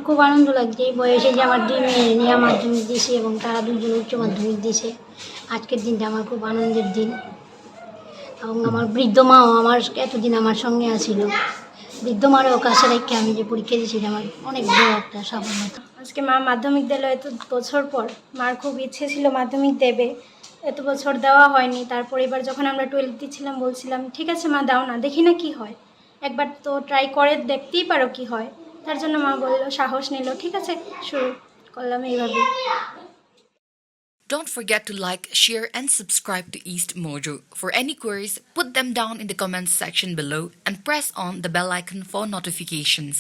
খুব আনন্দ লাগছে এই বয়সে যে আমার 2 মেয়ে নিয়ে মাধ্যমিক দিয়েছে এবং তারা দুজন উচ্চ মাধ্যমিক দিয়েছে। আজকের দিনটা আমার খুব আনন্দের দিন এবং আমার বৃদ্ধ মাও আমার এতদিন আমার সঙ্গে আছিল। বৃদ্ধ মারও কাছে রেখে আমি যে পরীক্ষা দিয়েছি আমার অনেক বড় একটা সাফল্য। আজকে মা মাধ্যমিক দিল এত বছর পর। মার খুব ইচ্ছে ছিল মাধ্যমিক দেবে, এত বছর দেওয়া হয়নি। তারপর এবার যখন আমরা 12 দিচ্ছিলাম বলছিলাম ঠিক আছে মা দাও না, দেখি না কি হয়, একবার তো ট্রাই করে দেখতেই পারো কি হয়। তার জন্য মা বললো, সাহস নিল, ঠিক আছে শুরু করলাম এইভাবে। Don't forget to like, share, and subscribe to East Mojo. For any queries, put them down in the comments section below and press on the bell icon for notifications.